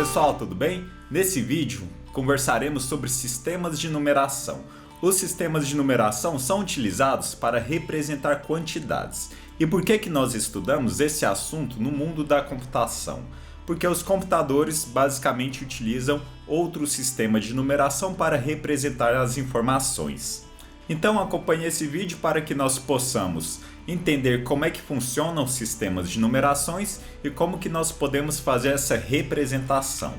pessoal, tudo bem? Nesse vídeo conversaremos sobre sistemas de numeração. Os sistemas de numeração são utilizados para representar quantidades. E por que nós estudamos esse assunto no mundo da computação? Porque os computadores basicamente utilizam outro sistema de numeração para representar as informações. Então acompanhe esse vídeo para que nós possamos entender como é que funcionam os sistemas de numerações e como que nós podemos fazer essa representação.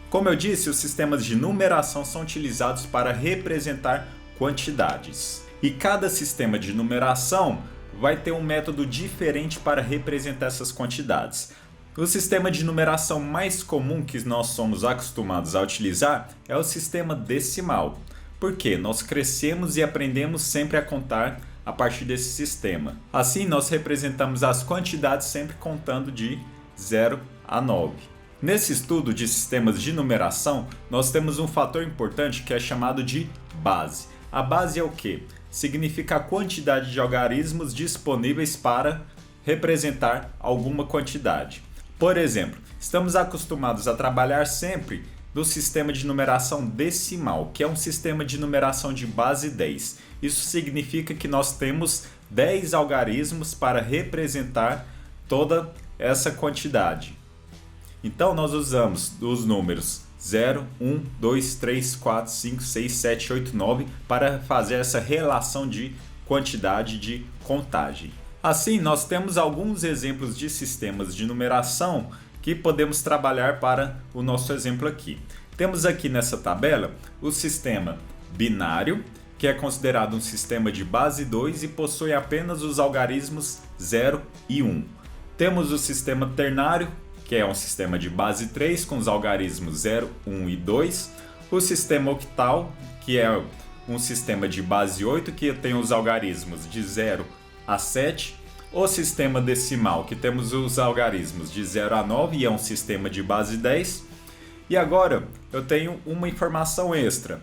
Como eu disse, os sistemas de numeração são utilizados para representar quantidades. E cada sistema de numeração vai ter um método diferente para representar essas quantidades. O sistema de numeração mais comum que nós somos acostumados a utilizar é o sistema decimal. Porque nós crescemos e aprendemos sempre a contar a partir desse sistema. Assim, nós representamos as quantidades sempre contando de 0 a 9. Nesse estudo de sistemas de numeração, nós temos um fator importante que é chamado de base. A base é o quê? Significa a quantidade de algarismos disponíveis para representar alguma quantidade. Por exemplo, estamos acostumados a trabalhar sempre do sistema de numeração decimal, que é um sistema de numeração de base 10. Isso significa que nós temos 10 algarismos para representar toda essa quantidade. Então nós usamos os números 0, 1, 2, 3, 4, 5, 6, 7, 8, 9 para fazer essa relação de quantidade de contagem. Assim, nós temos alguns exemplos de sistemas de numeração que podemos trabalhar para o nosso exemplo aqui. Temos aqui nessa tabela o sistema binário, que é considerado um sistema de base 2 e possui apenas os algarismos 0 e 1. Temos o sistema ternário, que é um sistema de base 3 com os algarismos 0, 1 e 2. O sistema octal, que é um sistema de base 8 que tem os algarismos de 0 a 7. O sistema decimal, que temos os algarismos de 0 a 9 e é um sistema de base 10. E agora eu tenho uma informação extra.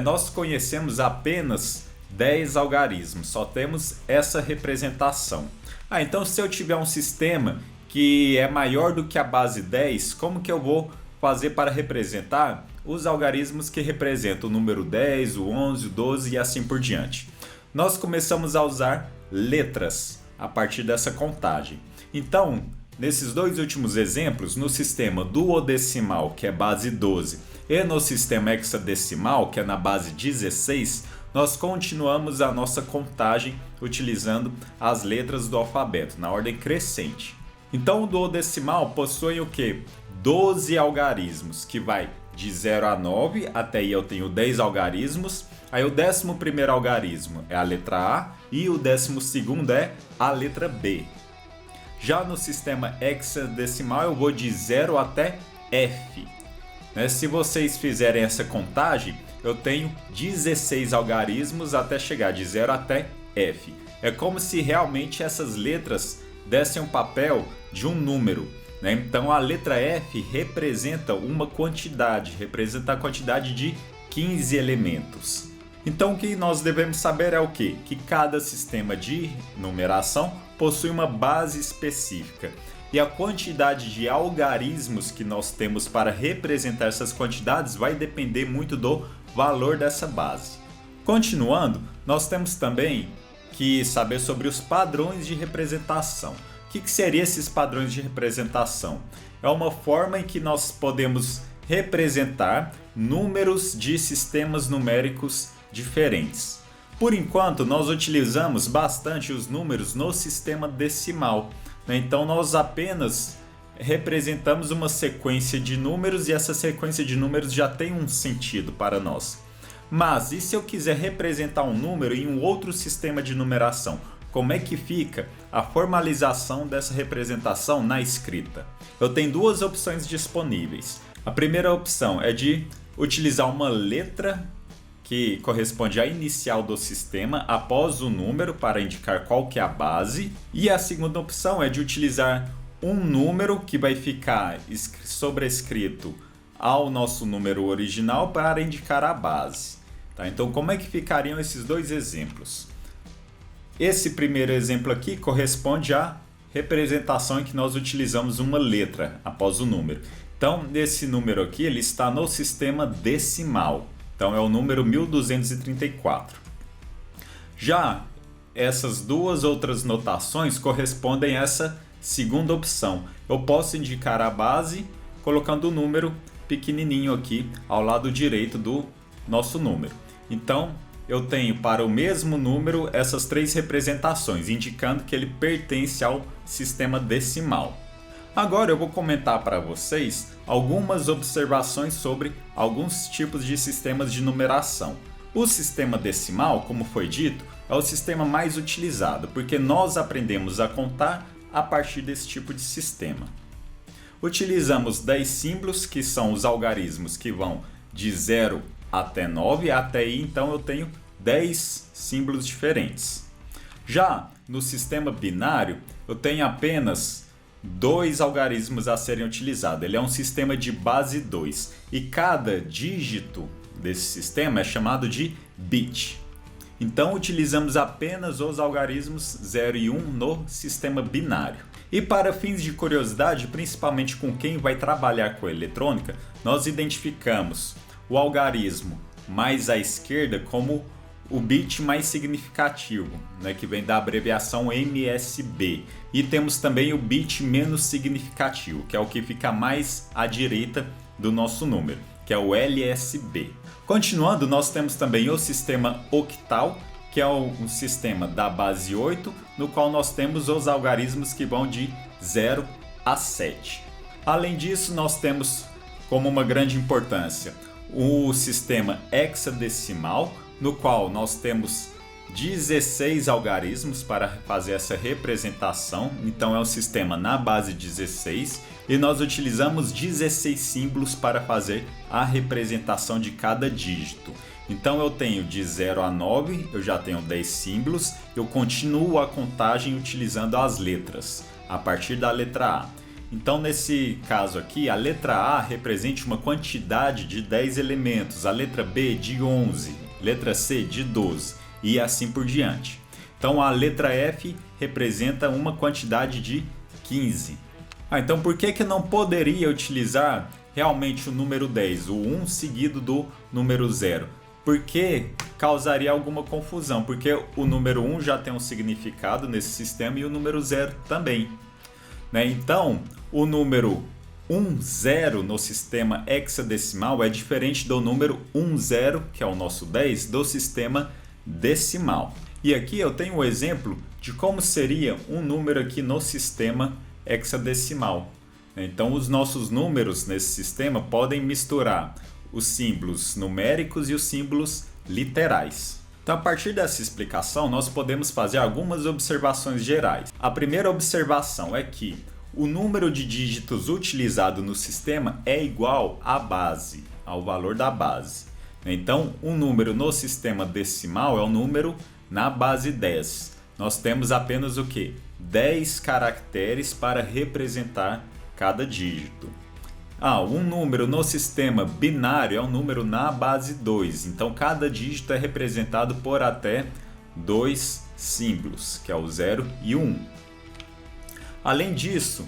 Nós conhecemos apenas 10 algarismos, só temos essa representação. Então se eu tiver um sistema que é maior do que a base 10, como que eu vou fazer para representar os algarismos que representam o número 10, o 11, o 12 e assim por diante? Nós começamos a usar letras a partir dessa contagem. Então, nesses dois últimos exemplos, no sistema duodecimal, que é base 12, e no sistema hexadecimal, que é na base 16, nós continuamos a nossa contagem utilizando as letras do alfabeto, na ordem crescente. Então, o duodecimal possui o quê? 12 algarismos, que vai de 0 a 9, até aí eu tenho 10 algarismos. Aí o 11º algarismo é a letra A e o 12º é a letra B. Já no sistema hexadecimal eu vou de 0 até F. Se vocês fizerem essa contagem, eu tenho 16 algarismos até chegar de 0 até F. É como se realmente essas letras dessem um papel de um número. Então a letra F representa uma quantidade, representa a quantidade de 15 elementos. Então o que nós devemos saber é o quê? Que cada sistema de numeração possui uma base específica. E a quantidade de algarismos que nós temos para representar essas quantidades vai depender muito do valor dessa base. Continuando, nós temos também que saber sobre os padrões de representação. O que seriam esses padrões de representação? É uma forma em que nós podemos representar números de sistemas numéricos diferentes. Por enquanto, nós utilizamos bastante os números no sistema decimal. Então, nós apenas representamos uma sequência de números e essa sequência de números já tem um sentido para nós. Mas, e se eu quiser representar um número em um outro sistema de numeração? Como é que fica a formalização dessa representação na escrita? Eu tenho duas opções disponíveis. A primeira opção é de utilizar uma letra que corresponde à inicial do sistema após o número para indicar qual que é a base. E a segunda opção é de utilizar um número que vai ficar sobrescrito ao nosso número original para indicar a base. Então como é que ficariam esses dois exemplos? Esse primeiro exemplo aqui corresponde à representação em que nós utilizamos uma letra após o número. Então, esse número aqui ele está no sistema decimal. Então, é o número 1234. Já essas duas outras notações correspondem a essa segunda opção. Eu posso indicar a base colocando o número pequenininho aqui ao lado direito do nosso número. Então, eu tenho para o mesmo número essas três representações, indicando que ele pertence ao sistema decimal. Agora eu vou comentar para vocês algumas observações sobre alguns tipos de sistemas de numeração. O sistema decimal, como foi dito, é o sistema mais utilizado, porque nós aprendemos a contar a partir desse tipo de sistema. Utilizamos 10 símbolos, que são os algarismos que vão de 0 até 9, até aí então eu tenho 10 símbolos diferentes. Já no sistema binário, eu tenho apenas 2 algarismos a serem utilizados. Ele é um sistema de base 2 e cada dígito desse sistema é chamado de bit. Então utilizamos apenas os algarismos 0 e 1 no sistema binário. E para fins de curiosidade, principalmente com quem vai trabalhar com eletrônica, nós identificamos o algarismo mais à esquerda como o bit mais significativo, né, que vem da abreviação MSB. E temos também o bit menos significativo, que é o que fica mais à direita do nosso número, que é o LSB. Continuando, nós temos também o sistema octal, que é um sistema da base 8, no qual nós temos os algarismos que vão de 0 a 7. Além disso, nós temos como uma grande importância o sistema hexadecimal, no qual nós temos 16 algarismos para fazer essa representação. Então é um sistema na base 16 e nós utilizamos 16 símbolos para fazer a representação de cada dígito. Então eu tenho de 0 a 9, eu já tenho 10 símbolos, eu continuo a contagem utilizando as letras, a partir da letra A. Então nesse caso aqui, a letra A representa uma quantidade de 10 elementos, a letra B de 11, letra C de 12 e assim por diante. Então a letra F representa uma quantidade de 15. Então por que não poderia utilizar realmente o número 10, o 1 seguido do número 0? Porque causaria alguma confusão, porque o número 1 já tem um significado nesse sistema e o número 0 também. Então, o número 10 no sistema hexadecimal é diferente do número 10, que é o nosso 10, do sistema decimal. E aqui eu tenho um exemplo de como seria um número aqui no sistema hexadecimal. Então, os nossos números nesse sistema podem misturar os símbolos numéricos e os símbolos literais. Então, a partir dessa explicação, nós podemos fazer algumas observações gerais. A primeira observação é que o número de dígitos utilizado no sistema é igual à base, ao valor da base. Então, um número no sistema decimal é um número na base 10. Nós temos apenas o quê? 10 caracteres para representar cada dígito. Um número no sistema binário é um número na base 2, então cada dígito é representado por até 2 símbolos, que é o 0 e o 1. Além disso,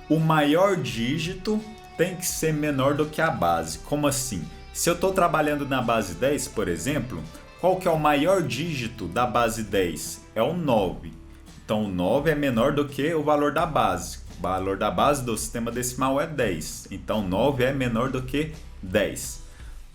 o maior dígito tem que ser menor do que a base. Como assim? Se eu estou trabalhando na base 10, por exemplo, qual que é o maior dígito da base 10? É o 9. Então o 9 é menor do que o valor da base. O valor da base do sistema decimal é 10, então 9 é menor do que 10.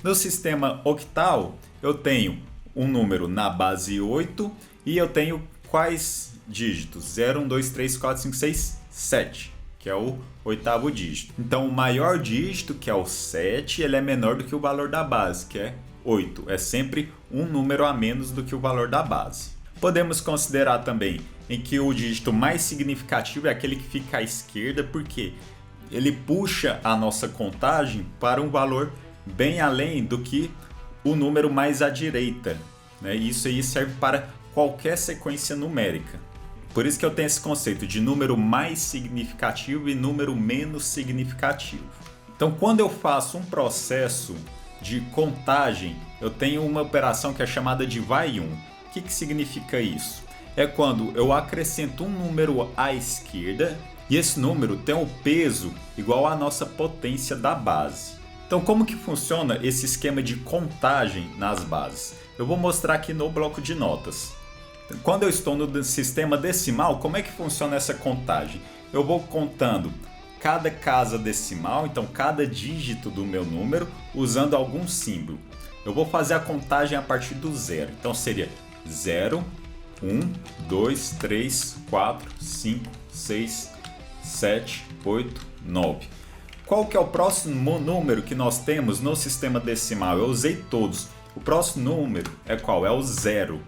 No sistema octal, eu tenho um número na base 8 e eu tenho quais dígitos? 0, 1, 2, 3, 4, 5, 6, 7, que é o oitavo dígito. Então o maior dígito, que é o 7, ele é menor do que o valor da base, que é 8. É sempre um número a menos do que o valor da base. Podemos considerar também em que o dígito mais significativo é aquele que fica à esquerda, porque ele puxa a nossa contagem para um valor bem além do que o número mais à direita. Isso aí serve para qualquer sequência numérica. Por isso que eu tenho esse conceito de número mais significativo e número menos significativo. Então, quando eu faço um processo de contagem, eu tenho uma operação que é chamada de vai 1. O que significa isso? É quando eu acrescento um número à esquerda E esse número tem um peso igual à nossa potência da base. Então como que funciona esse esquema de contagem nas bases? Eu vou mostrar aqui no bloco de notas. Quando eu estou no sistema decimal, como é que funciona essa contagem? Eu vou contando cada casa decimal, então cada dígito do meu número, usando algum símbolo. Eu vou fazer a contagem a partir do zero. Então seria 0, 1, 2, 3, 4, 5, 6, 7, 8, 9. Qual que é o próximo número que nós temos no sistema decimal? Eu usei todos. O próximo número é qual? É o 0.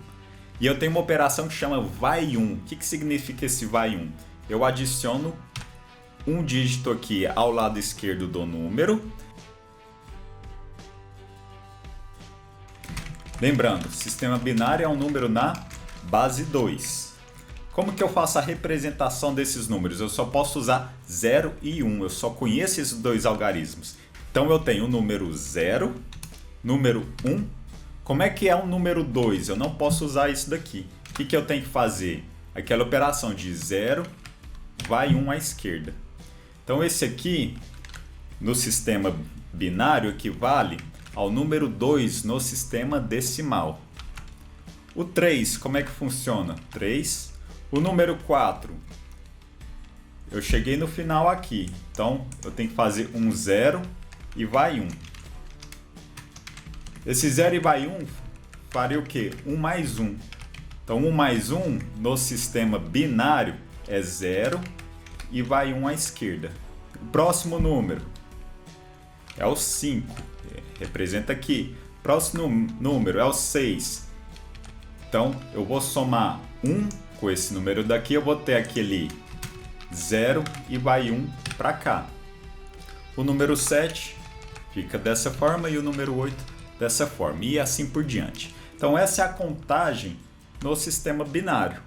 E eu tenho uma operação que chama vai 1. O que significa esse vai 1? Eu adiciono um dígito aqui ao lado esquerdo do número. Lembrando, sistema binário é um número na base 2. Como que eu faço a representação desses números? Eu só posso usar 0 e 1. Eu só conheço esses dois algarismos. Então eu tenho o número 0, número 1. Como é que é o número 2? Eu não posso usar isso daqui. O que eu tenho que fazer? Aquela operação de 0, vai 1 à esquerda. Então esse aqui, no sistema binário, equivale ao número 2 no sistema decimal. O 3, como é que funciona? 3. O número 4, eu cheguei no final aqui, então eu tenho que fazer um 0 e vai 1. Esse 0 e vai 1 faria o quê? 1 mais 1. Então 1 mais 1 no sistema binário é 0 e vai 1 à esquerda. O próximo número é o 5, representa aqui. Próximo número é o 6. Então eu vou somar 1 com esse número daqui, eu vou ter aquele 0 e vai 1 para cá. O número 7 fica dessa forma e o número 8 dessa forma, e assim por diante. Então essa é a contagem no sistema binário.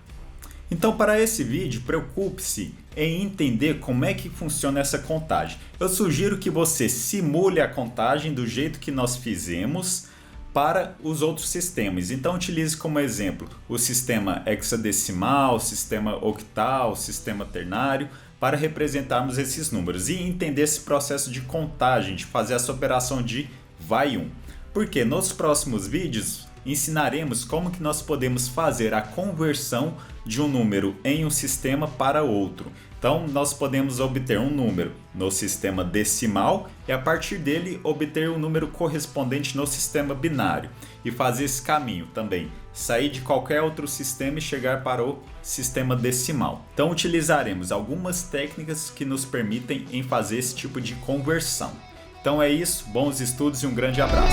Então para esse vídeo, preocupe-se em entender como é que funciona essa contagem. Eu sugiro que você simule a contagem do jeito que nós fizemos para os outros sistemas. Então utilize como exemplo o sistema hexadecimal, o sistema octal, o sistema ternário, para representarmos esses números e entender esse processo de contagem, de fazer essa operação de vai 1. Porque nos próximos vídeos ensinaremos como que nós podemos fazer a conversão de um número em um sistema para outro. Então nós podemos obter um número no sistema decimal e a partir dele obter o número correspondente no sistema binário e fazer esse caminho também, sair de qualquer outro sistema e chegar para o sistema decimal. Então utilizaremos algumas técnicas que nos permitem em fazer esse tipo de conversão. Então é isso, bons estudos e um grande abraço!